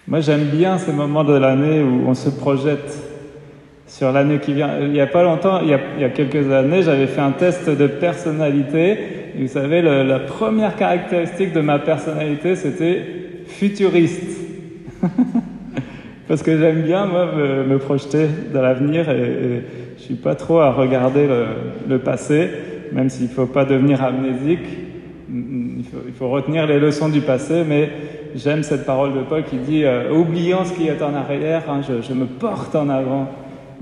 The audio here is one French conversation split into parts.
Moi, j'aime bien ces moments de l'année où on se projette sur l'année qui vient. Il n'y a pas longtemps, il y a quelques années, j'avais fait un test de personnalité. Et vous savez, la première caractéristique de ma personnalité, c'était futuriste. Parce que j'aime bien, moi, me projeter dans l'avenir et je suis pas trop à regarder le passé, même s'il faut pas devenir amnésique. Il faut retenir les leçons du passé, mais j'aime cette parole de Paul qui dit oubliant ce qui est en arrière, hein, je me porte en avant,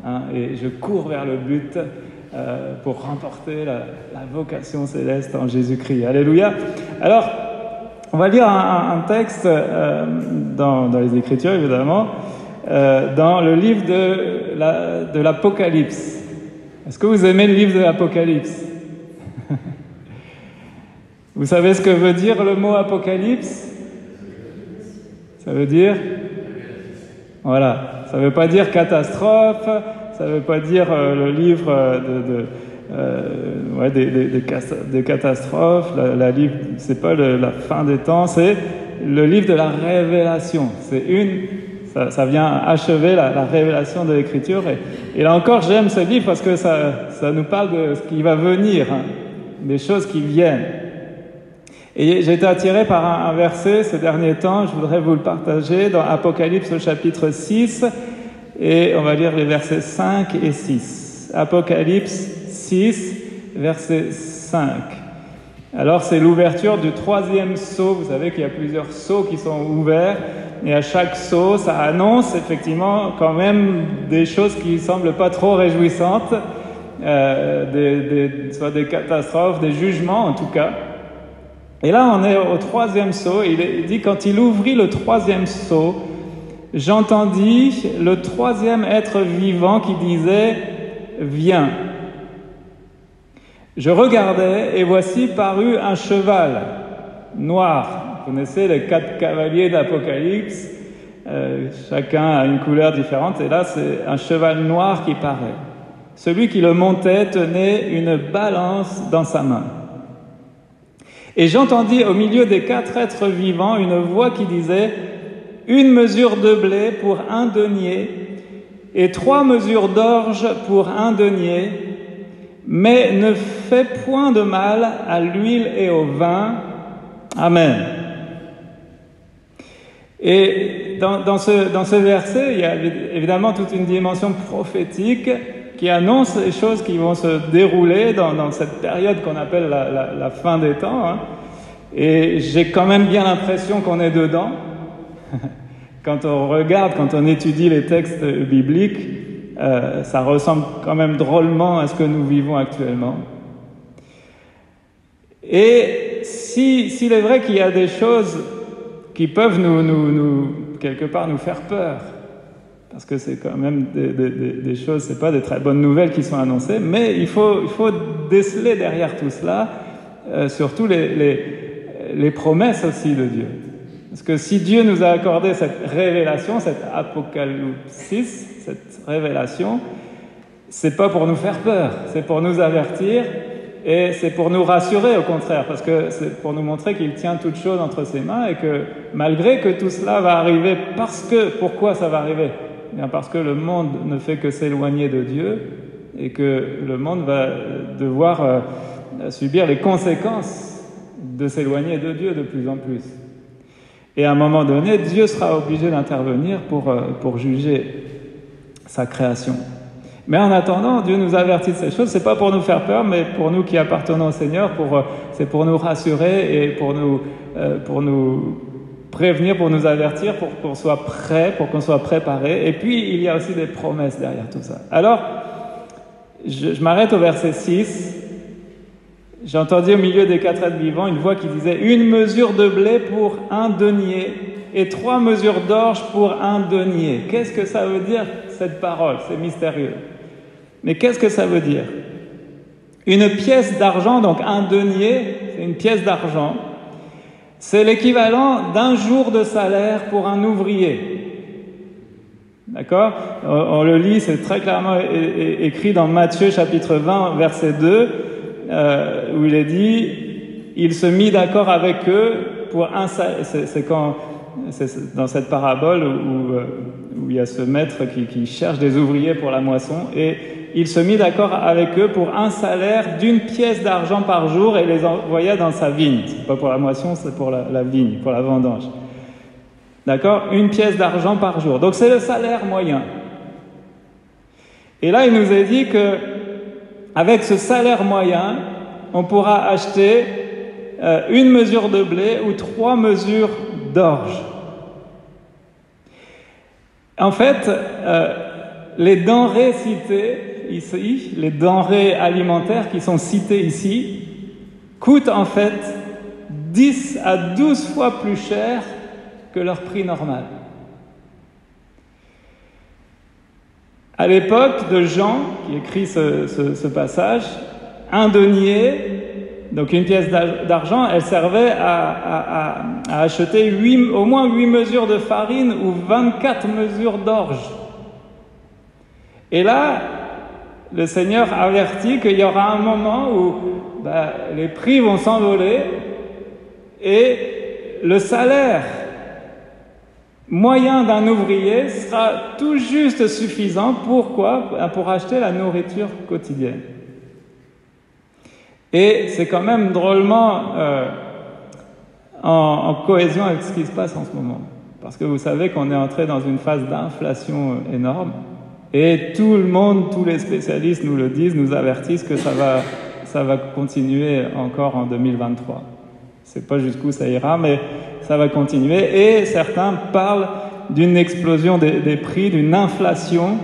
hein, et je cours vers le but pour remporter la vocation céleste en Jésus-Christ. Alléluia. Alors, on va lire un texte dans les Écritures, évidemment, dans le livre de l'Apocalypse. Est-ce que vous aimez le livre de l'Apocalypse? Vous savez ce que veut dire le mot Apocalypse? Ça veut dire... Voilà. Ça ne veut pas dire catastrophe, ça ne veut pas dire le livre des catastrophes, c'est pas la fin des temps, c'est le livre de la révélation. Ça vient achever la révélation de l'Écriture. Et là encore, j'aime ce livre parce que ça nous parle de ce qui va venir, hein, des choses qui viennent. Et j'ai été attiré par un verset ces derniers temps, je voudrais vous le partager, dans Apocalypse au chapitre 6, et on va lire les versets 5 et 6. Apocalypse 6, verset 5. Alors c'est l'ouverture du 3e sceau, vous savez qu'il y a plusieurs sceaux qui sont ouverts, et à chaque sceau, ça annonce effectivement quand même des choses qui ne semblent pas trop réjouissantes, soit des catastrophes, des jugements en tout cas. Et là, on est au 3e sceau. Il dit, quand il ouvrit le 3e sceau, j'entendis le 3e être vivant qui disait « Viens ». Je regardais et voici parut un cheval noir. Vous connaissez les 4 cavaliers d'Apocalypse. Chacun a une couleur différente. Et là, c'est un cheval noir qui paraît. Celui qui le montait tenait une balance dans sa main. Et j'entendis au milieu des 4 êtres vivants une voix qui disait « Une mesure de blé pour 1 denier et 3 mesures d'orge pour 1 denier, mais ne fais point de mal à l'huile et au vin. Amen. » Et dans ce verset, il y a évidemment toute une dimension prophétique qui annonce les choses qui vont se dérouler dans cette période qu'on appelle la fin des temps. Hein. Et j'ai quand même bien l'impression qu'on est dedans. Quand on regarde, quand on étudie les textes bibliques, ça ressemble quand même drôlement à ce que nous vivons actuellement. Et s'il est vrai qu'il y a des choses qui peuvent nous quelque part nous faire peur, parce que c'est quand même des choses, c'est pas des très bonnes nouvelles qui sont annoncées, mais il faut déceler derrière tout cela, surtout les promesses aussi de Dieu. Parce que si Dieu nous a accordé cette révélation, cette apocalypsis, cette révélation, c'est pas pour nous faire peur, c'est pour nous avertir et c'est pour nous rassurer au contraire, parce que c'est pour nous montrer qu'il tient toutes choses entre ses mains et que malgré que tout cela va arriver, pourquoi ça va arriver? Bien parce que le monde ne fait que s'éloigner de Dieu et que le monde va devoir subir les conséquences de s'éloigner de Dieu de plus en plus. Et à un moment donné, Dieu sera obligé d'intervenir pour juger sa création. Mais en attendant, Dieu nous avertit de ces choses. C'est pas pour nous faire peur, mais pour nous qui appartenons au Seigneur, c'est pour nous rassurer et pour nous prévenir, pour nous avertir, pour qu'on soit prêt, pour qu'on soit préparé. Et puis, il y a aussi des promesses derrière tout ça. Alors, je m'arrête au verset 6. J'ai entendu au milieu des 4 êtres vivants une voix qui disait « Une mesure de blé pour 1 denier et 3 mesures d'orge pour 1 denier. » Qu'est-ce que ça veut dire, cette parole? C'est mystérieux. Mais qu'est-ce que ça veut dire? Une pièce d'argent, donc 1 denier, c'est une pièce d'argent, c'est l'équivalent d'1 jour de salaire pour un ouvrier. D'accord? On le lit, c'est très clairement écrit dans Matthieu chapitre 20, verset 2, où il est dit « Il se mit d'accord avec eux pour un salaire ». C'est quand C'est dans cette parabole où il y a ce maître qui cherche des ouvriers pour la moisson, et il se mit d'accord avec eux pour un salaire d'1 pièce d'argent par jour, et les envoya dans sa vigne. C'est pas pour la moisson, c'est pour la vigne, pour la vendange. D'accord ? 1 pièce d'argent par jour. Donc c'est le salaire moyen. Et là, il nous est dit que avec ce salaire moyen, on pourra acheter 1 mesure de blé ou 3 mesures d'orge. En fait, les denrées citées ici, les denrées alimentaires qui sont citées ici, coûtent en fait 10 à 12 fois plus cher que leur prix normal. À l'époque de Jean, qui écrit ce passage, un denier, donc 1 pièce d'argent, elle servait à acheter au moins 8 mesures de farine ou 24 mesures d'orge. Et là, le Seigneur avertit qu'il y aura un moment où les prix vont s'envoler et le salaire moyen d'un ouvrier sera tout juste suffisant. Pourquoi ? Pour acheter la nourriture quotidienne. Et c'est quand même drôlement en cohésion avec ce qui se passe en ce moment. Parce que vous savez qu'on est entré dans une phase d'inflation énorme. Et tout le monde, tous les spécialistes nous le disent, nous avertissent que ça va continuer encore en 2023. Je ne sais pas jusqu'où ça ira, mais ça va continuer. Et certains parlent d'une explosion des prix, d'une inflation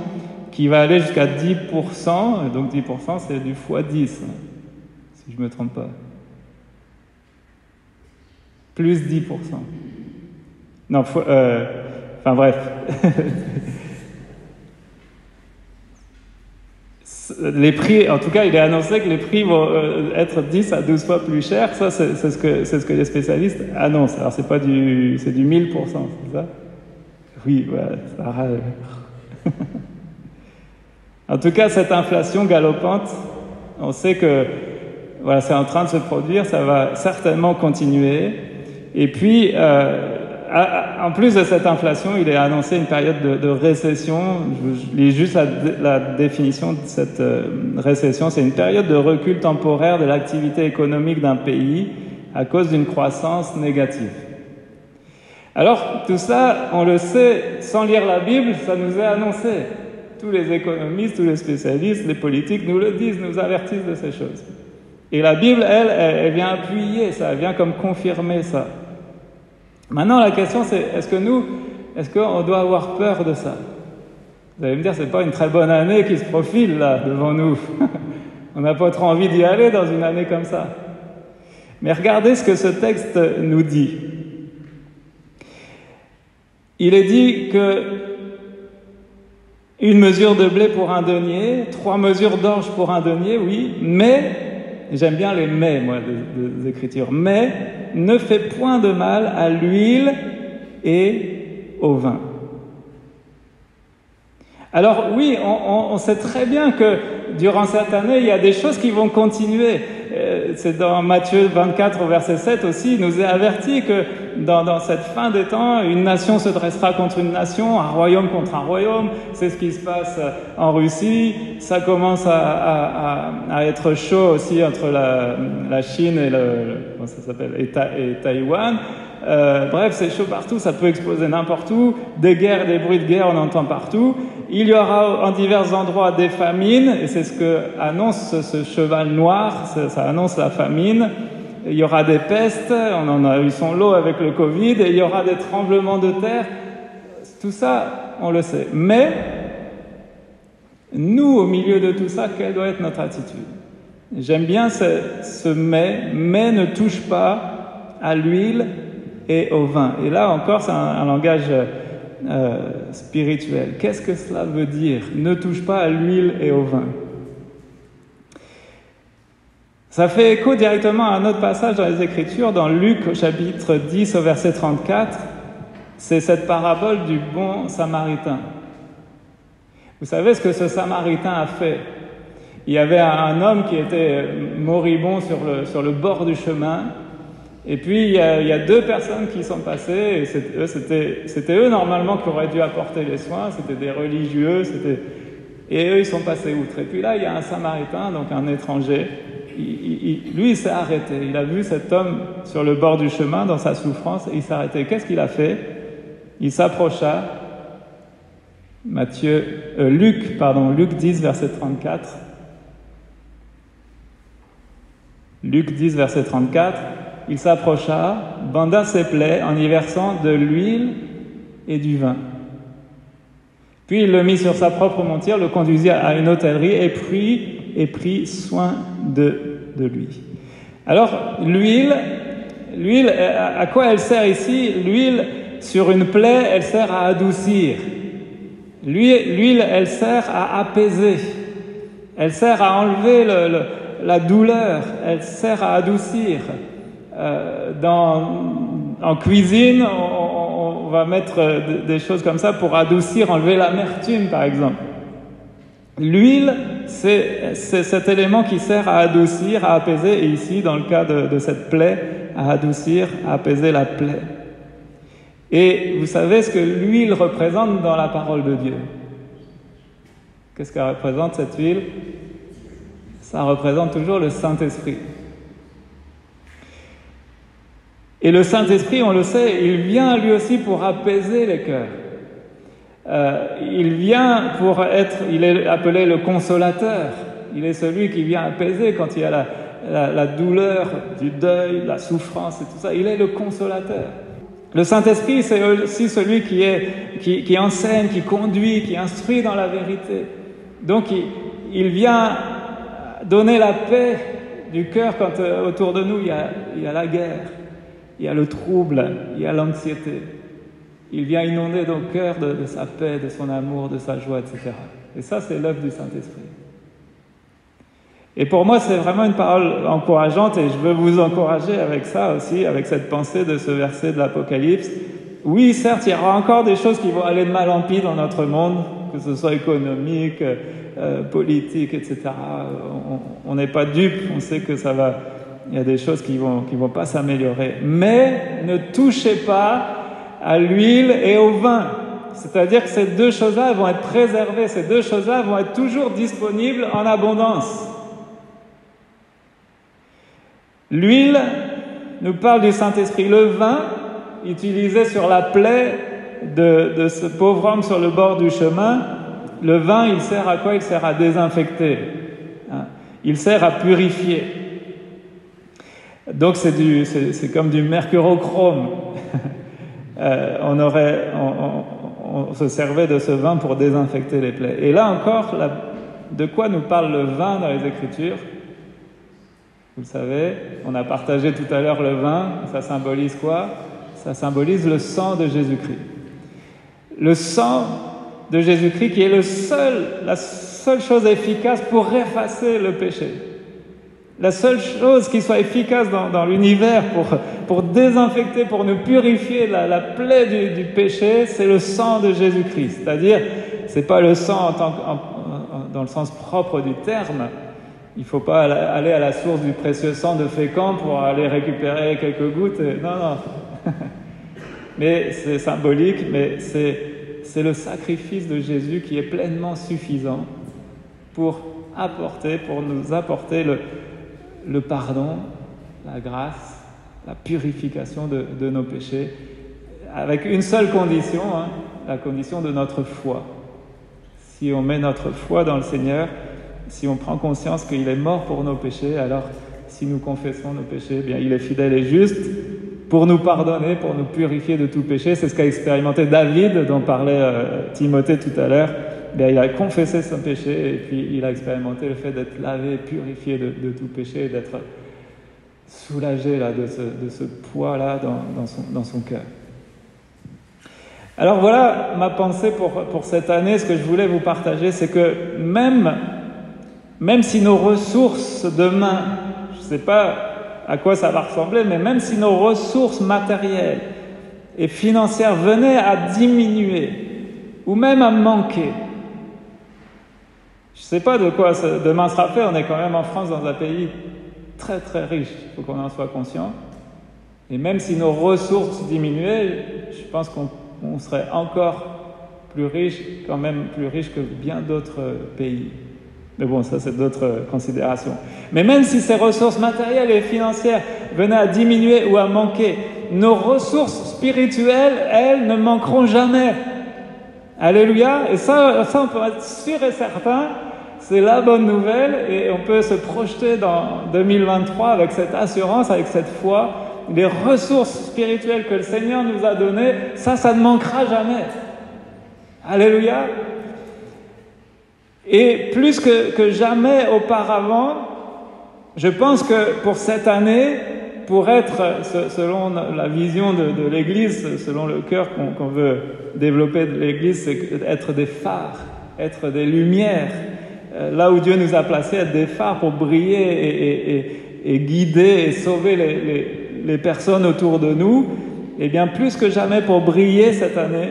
qui va aller jusqu'à 10%. Et donc 10%, c'est du x10, si je ne me trompe pas. Plus 10%. Non, enfin bref. Les prix, en tout cas, il est annoncé que les prix vont être 10 à 12 fois plus chers. Ça, c'est ce que les spécialistes annoncent. Alors, c'est du 1000%, c'est ça ? Oui, voilà, ça râle. En tout cas, cette inflation galopante, on sait que voilà, c'est en train de se produire, ça va certainement continuer. Et puis, en plus de cette inflation, il est annoncé une période de récession. Je lis juste la définition de cette récession. C'est une période de recul temporaire de l'activité économique d'un pays à cause d'une croissance négative. Alors, tout ça, on le sait, sans lire la Bible, ça nous est annoncé. Tous les économistes, tous les spécialistes, les politiques nous le disent, nous avertissent de ces choses. Et la Bible, elle vient appuyer ça, elle vient comme confirmer ça. Maintenant, la question, c'est, est-ce qu'on doit avoir peur de ça ? Vous allez me dire, c'est pas une très bonne année qui se profile, là, devant nous. On n'a pas trop envie d'y aller dans une année comme ça. Mais regardez ce que ce texte nous dit. Il est dit que 1 mesure de blé pour un denier, 3 mesures d'orge pour un denier, oui, mais, j'aime bien les mais, moi, des Écritures, mais ne fait point de mal à l'huile et au vin. Alors oui, on sait très bien que durant cette année, il y a des choses qui vont continuer. C'est dans Matthieu 24 au verset 7 aussi, il nous est averti que dans cette fin des temps, une nation se dressera contre une nation, un royaume contre un royaume. C'est ce qui se passe en Russie. Ça commence à être chaud aussi entre la Chine et comment ça s'appelle, et Taïwan. Bref, c'est chaud partout, ça peut exploser n'importe où. Des guerres, des bruits de guerre, on entend partout. Il y aura en divers endroits des famines, et c'est ce que annonce ce cheval noir, ça annonce la famine. Il y aura des pestes, on en a eu son lot avec le Covid, et il y aura des tremblements de terre. Tout ça, on le sait. Mais, nous, au milieu de tout ça, quelle doit être notre attitude ? J'aime bien ce mais ne touche pas à l'huile et au vin. Et là encore, c'est un langage spirituel. Qu'est-ce que cela veut dire ? Ne touche pas à l'huile et au vin. Ça fait écho directement à un autre passage dans les Écritures, dans Luc au chapitre 10 au verset 34. C'est cette parabole du bon Samaritain. Vous savez ce que ce Samaritain a fait ? Il y avait un homme qui était moribond sur le bord du chemin, Et puis, il y a deux personnes qui sont passées, et c'était eux normalement qui auraient dû apporter les soins, c'était des religieux, et eux, ils sont passés outre. Et puis là, il y a un Samaritain, donc un étranger, lui, il s'est arrêté. Il a vu cet homme sur le bord du chemin, dans sa souffrance, et il s'est arrêté. Qu'est-ce qu'il a fait? Il s'approcha, Luc 10, verset 34. Luc 10, verset 34. Il s'approcha, banda ses plaies en y versant de l'huile et du vin. Puis il le mit sur sa propre monture, le conduisit à une hôtellerie et prit soin de lui. Alors, l'huile, à quoi elle sert ici? L'huile, sur une plaie, elle sert à adoucir. L'huile, elle sert à apaiser. Elle sert à enlever la douleur. Elle sert à adoucir. En cuisine, on va mettre des choses comme ça pour adoucir, enlever l'amertume, par exemple. L'huile, c'est cet élément qui sert à adoucir, à apaiser, et ici, dans le cas de cette plaie, à adoucir, à apaiser la plaie. Et vous savez ce que l'huile représente dans la parole de Dieu? Qu'est-ce qu'elle représente, cette huile? Ça représente toujours le Saint-Esprit. Et le Saint-Esprit, on le sait, il vient lui aussi pour apaiser les cœurs. Il est appelé le consolateur. Il est celui qui vient apaiser quand il y a la douleur du deuil, la souffrance et tout ça. Il est le consolateur. Le Saint-Esprit, c'est aussi celui qui enseigne, qui conduit, qui instruit dans la vérité. Donc, il vient donner la paix du cœur quand autour de nous il y a la guerre. Il y a le trouble, il y a l'anxiété. Il vient inonder nos cœurs de sa paix, de son amour, de sa joie, etc. Et ça, c'est l'œuvre du Saint-Esprit. Et pour moi, c'est vraiment une parole encourageante, et je veux vous encourager avec ça aussi, avec cette pensée de ce verset de l'Apocalypse. Oui, certes, il y aura encore des choses qui vont aller de mal en pis dans notre monde, que ce soit économique, politique, etc. On n'est pas dupe, on sait que ça va... Il y a des choses qui vont pas s'améliorer. Mais ne touchez pas à l'huile et au vin. C'est-à-dire que ces deux choses-là vont être préservées. Ces deux choses-là vont être toujours disponibles en abondance. L'huile nous parle du Saint-Esprit. Le vin, utilisé sur la plaie de ce pauvre homme sur le bord du chemin, le vin, il sert à quoi? Il sert à désinfecter. Il sert à purifier. Donc c'est comme du mercurochrome. On se servait de ce vin pour désinfecter les plaies. Et là encore, de quoi nous parle le vin dans les Écritures? Vous le savez, on a partagé tout à l'heure le vin. Ça symbolise quoi? Ça symbolise le sang de Jésus-Christ. Le sang de Jésus-Christ qui est la seule chose efficace pour effacer le péché. La seule chose qui soit efficace dans l'univers pour désinfecter, pour nous purifier la plaie du péché, c'est le sang de Jésus-Christ. C'est-à-dire, c'est pas le sang dans le sens propre du terme. Il faut pas aller à la source du précieux sang de Fécamp pour aller récupérer quelques gouttes. Non. Mais c'est symbolique, mais c'est le sacrifice de Jésus qui est pleinement suffisant pour nous apporter le pardon, la grâce, la purification de nos péchés, avec une seule condition, la condition de notre foi. Si on met notre foi dans le Seigneur, si on prend conscience qu'il est mort pour nos péchés, alors si nous confessons nos péchés, eh bien il est fidèle et juste pour nous pardonner, pour nous purifier de tout péché. C'est ce qu'a expérimenté David, dont parlait Timothée tout à l'heure. Bien, il a confessé son péché et puis il a expérimenté le fait d'être lavé, purifié de tout péché et d'être soulagé là, de ce poids-là dans son cœur. Alors voilà ma pensée pour cette année. Ce que je voulais vous partager, c'est que même si nos ressources demain, je ne sais pas à quoi ça va ressembler, mais même si nos ressources matérielles et financières venaient à diminuer ou même à manquer, je ne sais pas de quoi demain sera fait. On est quand même en France, dans un pays très très riche, il faut qu'on en soit conscient. Et même si nos ressources diminuaient, je pense qu'on serait encore plus riche, quand même plus riche que bien d'autres pays. Mais bon, ça c'est d'autres considérations. Mais même si ces ressources matérielles et financières venaient à diminuer ou à manquer, nos ressources spirituelles, elles, ne manqueront jamais. Alléluia. Et ça on peut être sûr et certain, c'est la bonne nouvelle, et on peut se projeter dans 2023 avec cette assurance, avec cette foi. Les ressources spirituelles que le Seigneur nous a données, ça ne manquera jamais. Alléluia. Et plus que jamais auparavant, je pense que pour cette année, pour être, selon la vision de l'Église, selon le cœur qu'on veut développer de l'Église, c'est être des phares, être des lumières. Là où Dieu nous a placés, être des phares pour briller et guider et sauver les personnes autour de nous. Et bien plus que jamais pour briller cette année,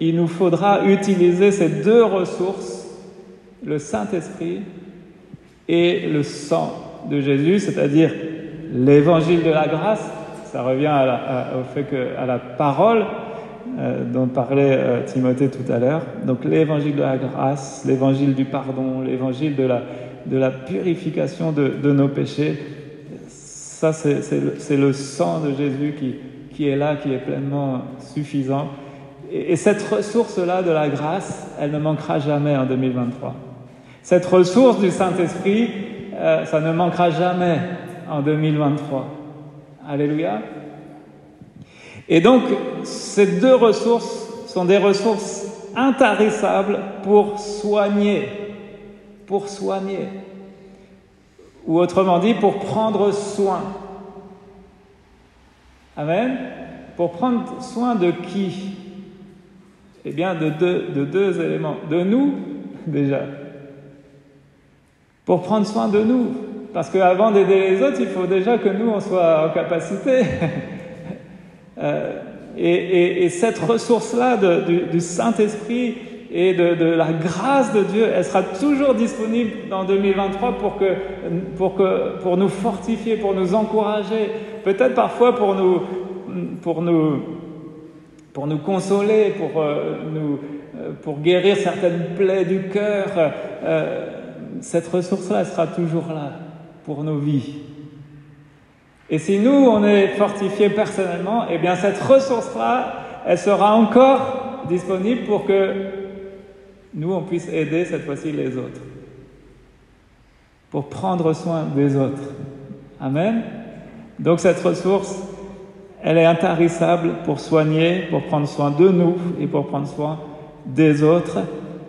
il nous faudra utiliser ces deux ressources, le Saint-Esprit et le sang de Jésus, c'est-à-dire l'évangile de la grâce. Ça revient au fait à la parole dont parlait Timothée tout à l'heure. Donc l'évangile de la grâce, l'évangile du pardon, l'évangile de la purification de nos péchés. Ça, c'est le sang de Jésus qui est là, qui est pleinement suffisant. Et cette ressource-là de la grâce, elle ne manquera jamais en 2023. Cette ressource du Saint-Esprit, ça ne manquera jamais en 2023. Alléluia. Et donc, ces deux ressources sont des ressources intarissables pour soigner. Ou autrement dit, pour prendre soin. Amen. Pour prendre soin de qui? Eh bien, de deux éléments. De nous, déjà. Pour prendre soin de nous. Parce qu'avant d'aider les autres, il faut déjà que nous, on soit en capacité. Et cette ressource-là du Saint-Esprit et de la grâce de Dieu, elle sera toujours disponible dans 2023 pour nous fortifier, pour nous encourager, peut-être parfois pour nous consoler, pour guérir certaines plaies du cœur. Cette ressource-là, elle sera toujours là pour nos vies. Et si nous, on est fortifiés personnellement, eh bien cette ressource-là, elle sera encore disponible pour que nous, on puisse aider cette fois-ci les autres. Pour prendre soin des autres. Amen. Donc cette ressource, elle est intarissable pour soigner, pour prendre soin de nous et pour prendre soin des autres.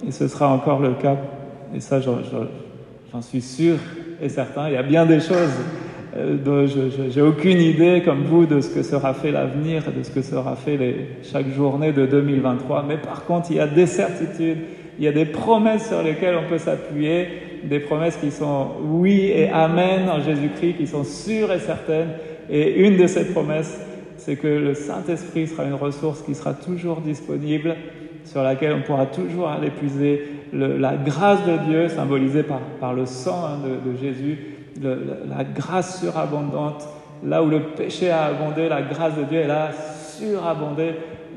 Et ce sera encore le cas. Et ça, j'en suis sûr et certain. Il y a bien des choses dont j'ai aucune idée, comme vous, de ce que sera fait l'avenir, de ce que sera fait chaque journée de 2023. Mais par contre, il y a des certitudes, il y a des promesses sur lesquelles on peut s'appuyer, des promesses qui sont oui et amen en Jésus-Christ, qui sont sûres et certaines. Et une de ces promesses, c'est que le Saint-Esprit sera une ressource qui sera toujours disponible, sur laquelle on pourra toujours aller puiser la grâce de Dieu, symbolisée par le sang de Jésus, la grâce surabondante. Là où le péché a abondé, la grâce de Dieu, elle a surabondé.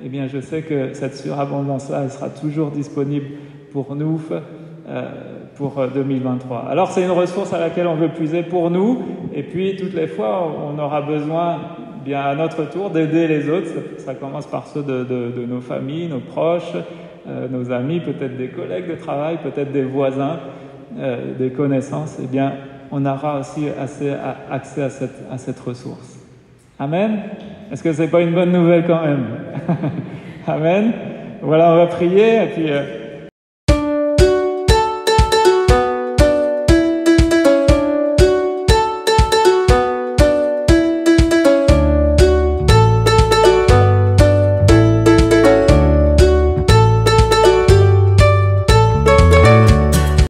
Eh bien, je sais que cette surabondance-là, elle sera toujours disponible pour nous, pour 2023. Alors, c'est une ressource à laquelle on veut puiser pour nous, et puis toutes les fois, on aura besoin, bien à notre tour, d'aider les autres. Ça commence par ceux de nos familles, nos proches, nos amis, peut-être des collègues de travail, peut-être des voisins, des connaissances. Eh bien, on aura aussi accès à cette ressource. Amen. Est-ce que c'est pas une bonne nouvelle quand même? Amen. Voilà, on va prier et puis